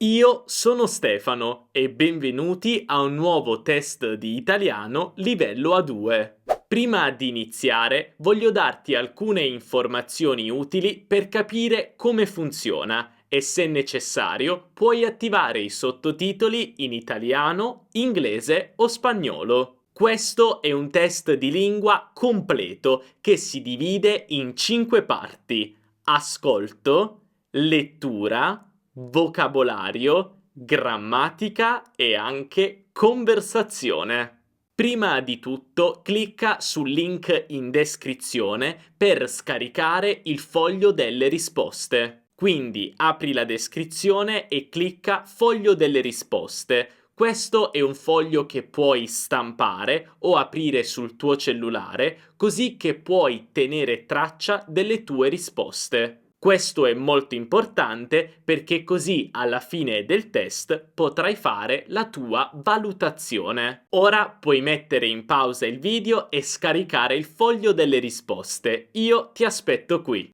Io sono Stefano e benvenuti a un nuovo test di italiano livello A2. Prima di iniziare, voglio darti alcune informazioni utili per capire come funziona e se necessario puoi attivare i sottotitoli in italiano, inglese o spagnolo. Questo è un test di lingua completo che si divide in 5 parti: ascolto, lettura, vocabolario, grammatica e anche conversazione. Prima di tutto, clicca sul link in descrizione per scaricare il foglio delle risposte. Quindi apri la descrizione e clicca Foglio delle risposte. Questo è un foglio che puoi stampare o aprire sul tuo cellulare, così che puoi tenere traccia delle tue risposte. Questo è molto importante perché così alla fine del test potrai fare la tua valutazione. Ora puoi mettere in pausa il video e scaricare il foglio delle risposte. Io ti aspetto qui.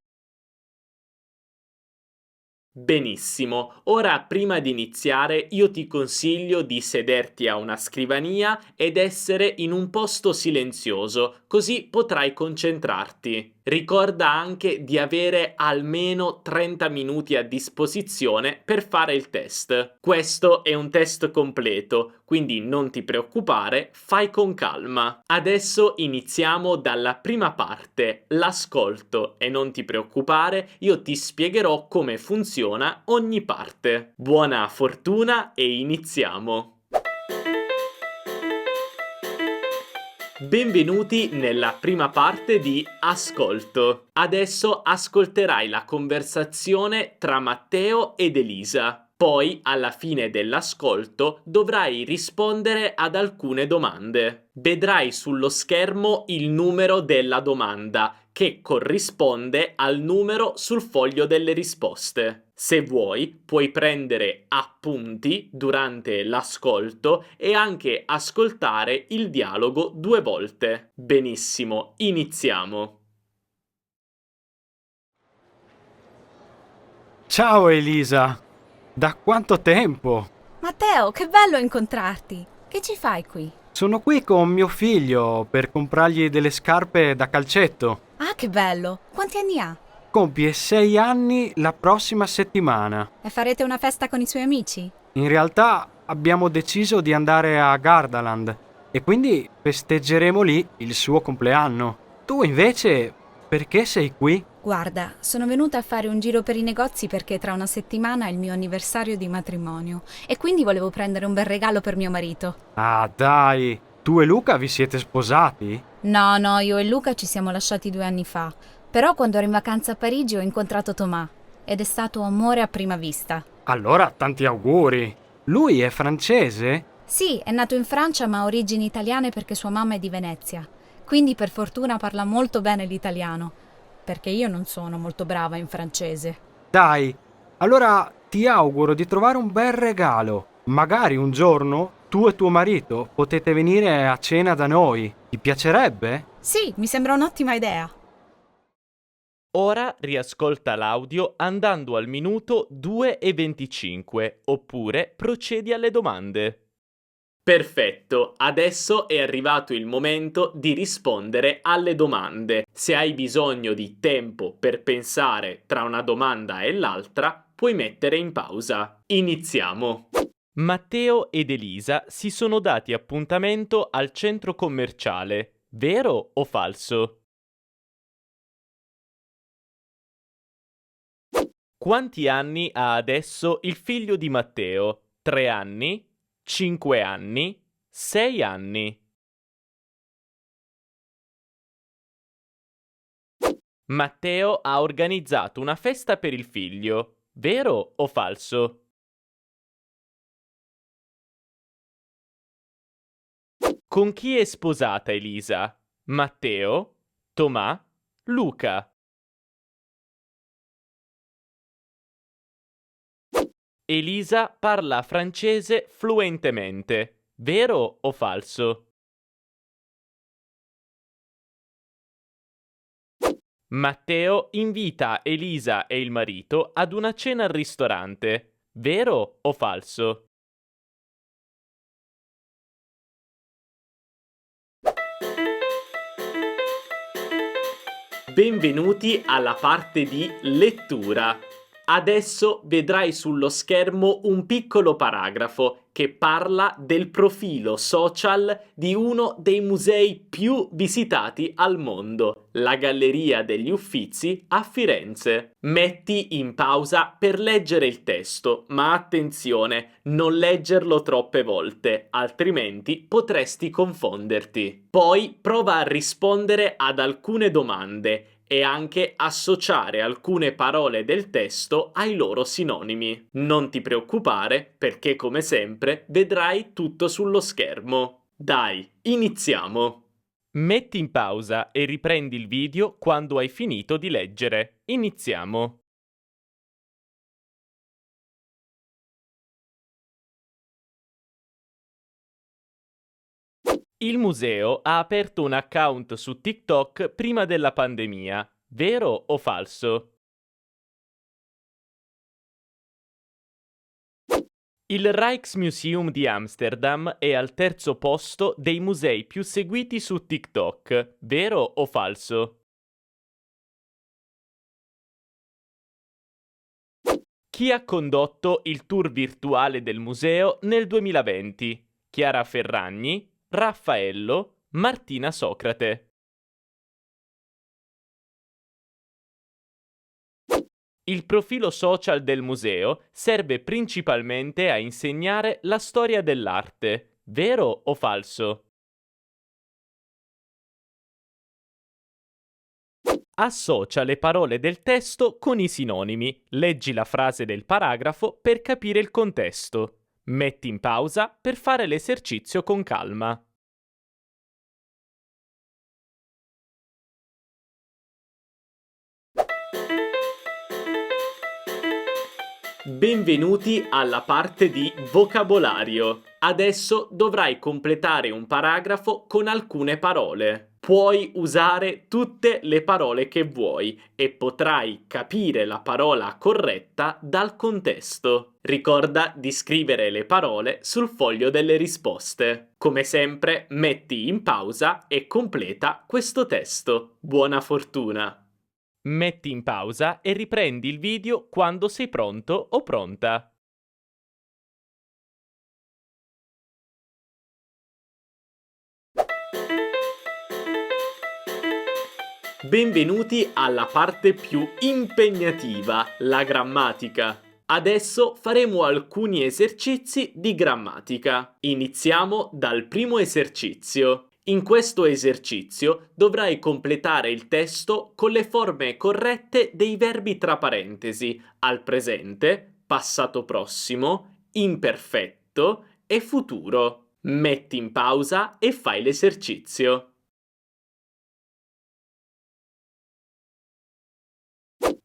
Benissimo, ora prima di iniziare io ti consiglio di sederti a una scrivania ed essere in un posto silenzioso, così potrai concentrarti. Ricorda anche di avere almeno 30 minuti a disposizione per fare il test. Questo è un test completo, quindi non ti preoccupare, fai con calma. Adesso iniziamo dalla prima parte, l'ascolto, e non ti preoccupare, io ti spiegherò come funziona ogni parte. Buona fortuna e iniziamo! Benvenuti nella prima parte di Ascolto. Adesso ascolterai la conversazione tra Matteo ed Elisa. Poi, alla fine dell'ascolto, dovrai rispondere ad alcune domande. Vedrai sullo schermo il numero della domanda, che corrisponde al numero sul foglio delle risposte. Se vuoi, puoi prendere appunti durante l'ascolto e anche ascoltare il dialogo 2 volte. Benissimo, iniziamo. Ciao Elisa, da quanto tempo? Matteo, che bello incontrarti! Che ci fai qui? Sono qui con mio figlio per comprargli delle scarpe da calcetto. Ah, che bello! Quanti anni ha? Compie 6 anni la prossima settimana. E farete una festa con i suoi amici? In realtà abbiamo deciso di andare a Gardaland e quindi festeggeremo lì il suo compleanno. Tu invece, perché sei qui? Guarda, sono venuta a fare un giro per i negozi perché tra una settimana è il mio anniversario di matrimonio e quindi volevo prendere un bel regalo per mio marito. Ah, dai, tu e Luca vi siete sposati? No, io e Luca ci siamo lasciati 2 anni fa, però quando ero in vacanza a Parigi ho incontrato Thomas ed è stato amore a prima vista. Allora, tanti auguri. Lui è francese? Sì, è nato in Francia ma ha origini italiane perché sua mamma è di Venezia. Quindi per fortuna parla molto bene l'italiano, perché io non sono molto brava in francese. Dai, allora ti auguro di trovare un bel regalo. Magari un giorno tu e tuo marito potete venire a cena da noi. Ti piacerebbe? Sì, mi sembra un'ottima idea. Ora riascolta l'audio andando al minuto 2:25 oppure procedi alle domande. Perfetto, adesso è arrivato il momento di rispondere alle domande. Se hai bisogno di tempo per pensare tra una domanda e l'altra, puoi mettere in pausa. Iniziamo. Matteo ed Elisa si sono dati appuntamento al centro commerciale, vero o falso? Quanti anni ha adesso il figlio di Matteo? 3 anni? 5 anni? 6 anni? Matteo ha organizzato una festa per il figlio, vero o falso? Con chi è sposata Elisa? Matteo? Tomà? Luca? Elisa parla francese fluentemente, vero o falso? Matteo invita Elisa e il marito ad una cena al ristorante, vero o falso? Benvenuti alla parte di lettura. Adesso vedrai sullo schermo un piccolo paragrafo che parla del profilo social di uno dei musei più visitati al mondo, la Galleria degli Uffizi a Firenze. Metti in pausa per leggere il testo, ma attenzione, non leggerlo troppe volte, altrimenti potresti confonderti. Poi prova a rispondere ad alcune domande e anche associare alcune parole del testo ai loro sinonimi. Non ti preoccupare perché come sempre vedrai tutto sullo schermo. Dai, iniziamo! Metti in pausa e riprendi il video quando hai finito di leggere. Iniziamo! Il museo ha aperto un account su TikTok prima della pandemia, vero o falso? Il Rijksmuseum di Amsterdam è al terzo posto dei musei più seguiti su TikTok, vero o falso? Chi ha condotto il tour virtuale del museo nel 2020? Chiara Ferragni, Raffaello, Martina Socrate. Il profilo social del museo serve principalmente a insegnare la storia dell'arte, vero o falso? Associa le parole del testo con i sinonimi. Leggi la frase del paragrafo per capire il contesto. Metti in pausa per fare l'esercizio con calma. Benvenuti alla parte di vocabolario. Adesso dovrai completare un paragrafo con alcune parole. Puoi usare tutte le parole che vuoi e potrai capire la parola corretta dal contesto. Ricorda di scrivere le parole sul foglio delle risposte. Come sempre, metti in pausa e completa questo testo. Buona fortuna! Metti in pausa e riprendi il video quando sei pronto o pronta. Benvenuti alla parte più impegnativa, la grammatica. Adesso faremo alcuni esercizi di grammatica. Iniziamo dal primo esercizio. In questo esercizio dovrai completare il testo con le forme corrette dei verbi tra parentesi, al presente, passato prossimo, imperfetto e futuro. Metti in pausa e fai l'esercizio.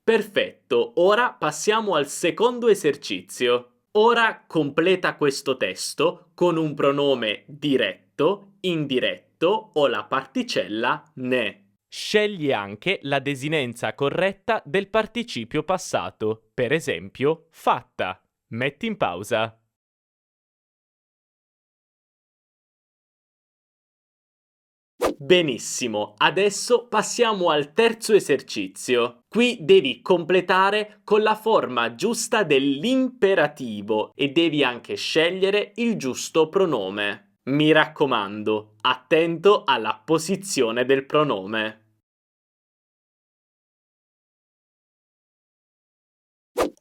Perfetto, ora passiamo al secondo esercizio. Ora completa questo testo con un pronome diretto, indiretto o la particella ne. Scegli anche la desinenza corretta del participio passato, per esempio fatta. Metti in pausa. Benissimo, adesso passiamo al terzo esercizio. Qui devi completare con la forma giusta dell'imperativo e devi anche scegliere il giusto pronome. Mi raccomando, attento alla posizione del pronome.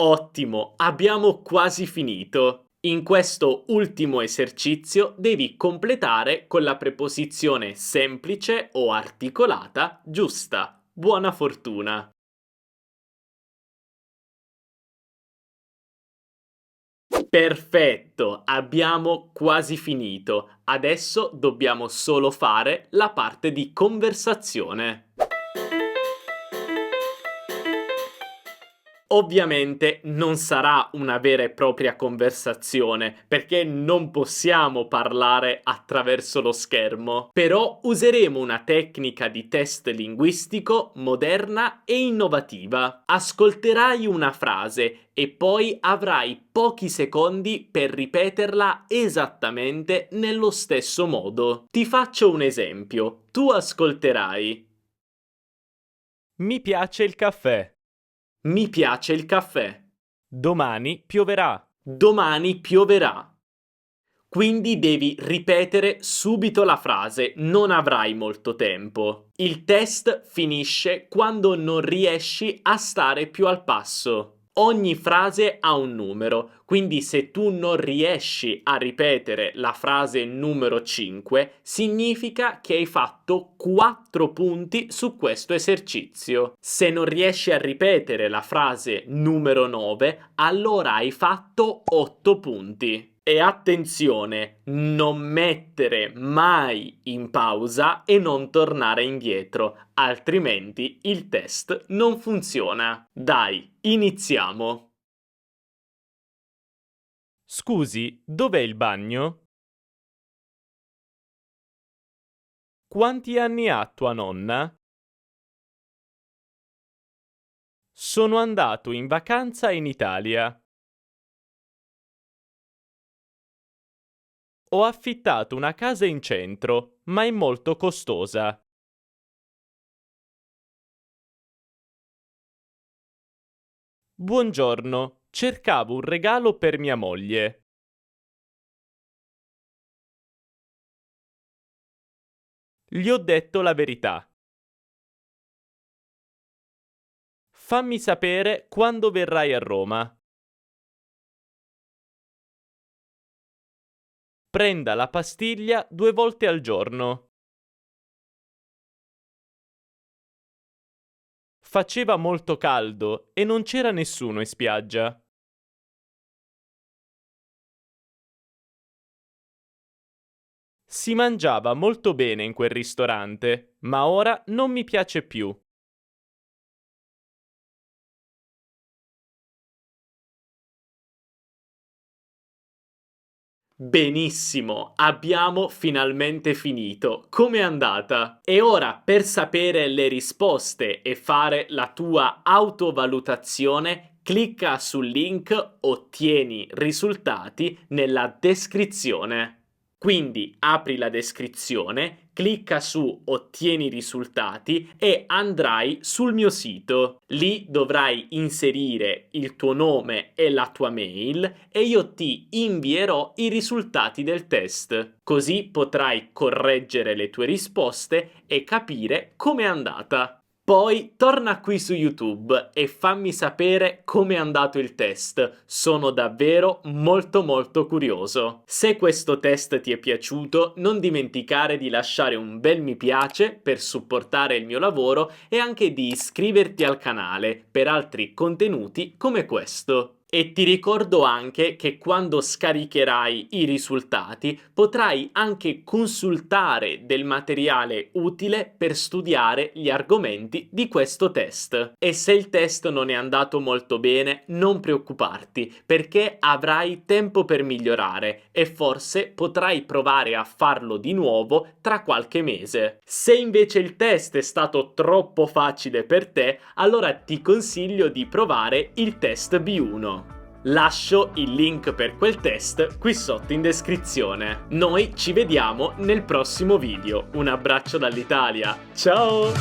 Ottimo, abbiamo quasi finito. In questo ultimo esercizio devi completare con la preposizione semplice o articolata giusta. Buona fortuna! Perfetto, abbiamo quasi finito. Adesso dobbiamo solo fare la parte di conversazione. Ovviamente non sarà una vera e propria conversazione, perché non possiamo parlare attraverso lo schermo, però useremo una tecnica di test linguistico moderna e innovativa. Ascolterai una frase e poi avrai pochi secondi per ripeterla esattamente nello stesso modo. Ti faccio un esempio. Tu ascolterai: Mi piace il caffè. mi piace il caffè. Domani pioverà. Domani pioverà. Quindi devi ripetere subito la frase, non avrai molto tempo. Il test finisce quando non riesci a stare più al passo. Ogni frase ha un numero, quindi se tu non riesci a ripetere la frase numero 5, significa che hai fatto 4 punti su questo esercizio. Se non riesci a ripetere la frase numero 9, allora hai fatto 8 punti. E attenzione, non mettere mai in pausa e non tornare indietro, altrimenti il test non funziona. Dai, iniziamo! Scusi, dov'è il bagno? Quanti anni ha tua nonna? Sono andato in vacanza in Italia. Ho affittato una casa in centro, ma è molto costosa. Buongiorno, cercavo un regalo per mia moglie. Gli ho detto la verità. Fammi sapere quando verrai a Roma. Prenda la pastiglia 2 volte al giorno. Faceva molto caldo e non c'era nessuno in spiaggia. Si mangiava molto bene in quel ristorante, ma ora non mi piace più. Benissimo, abbiamo finalmente finito. Com'è andata? E ora, per sapere le risposte e fare la tua autovalutazione, clicca sul link Ottieni risultati nella descrizione. Quindi apri la descrizione, clicca su Ottieni risultati e andrai sul mio sito. Lì dovrai inserire il tuo nome e la tua mail e io ti invierò i risultati del test. Così potrai correggere le tue risposte e capire com'è andata. Poi torna qui su YouTube e fammi sapere com'è andato il test. Sono davvero molto curioso. Se questo test ti è piaciuto, non dimenticare di lasciare un bel mi piace per supportare il mio lavoro e anche di iscriverti al canale per altri contenuti come questo. E ti ricordo anche che quando scaricherai i risultati potrai anche consultare del materiale utile per studiare gli argomenti di questo test. E se il test non è andato molto bene, non preoccuparti, perché avrai tempo per migliorare e forse potrai provare a farlo di nuovo tra qualche mese. Se invece il test è stato troppo facile per te, allora ti consiglio di provare il test B1. Lascio il link per quel test qui sotto in descrizione. Noi ci vediamo nel prossimo video. Un abbraccio dall'Italia. Ciao!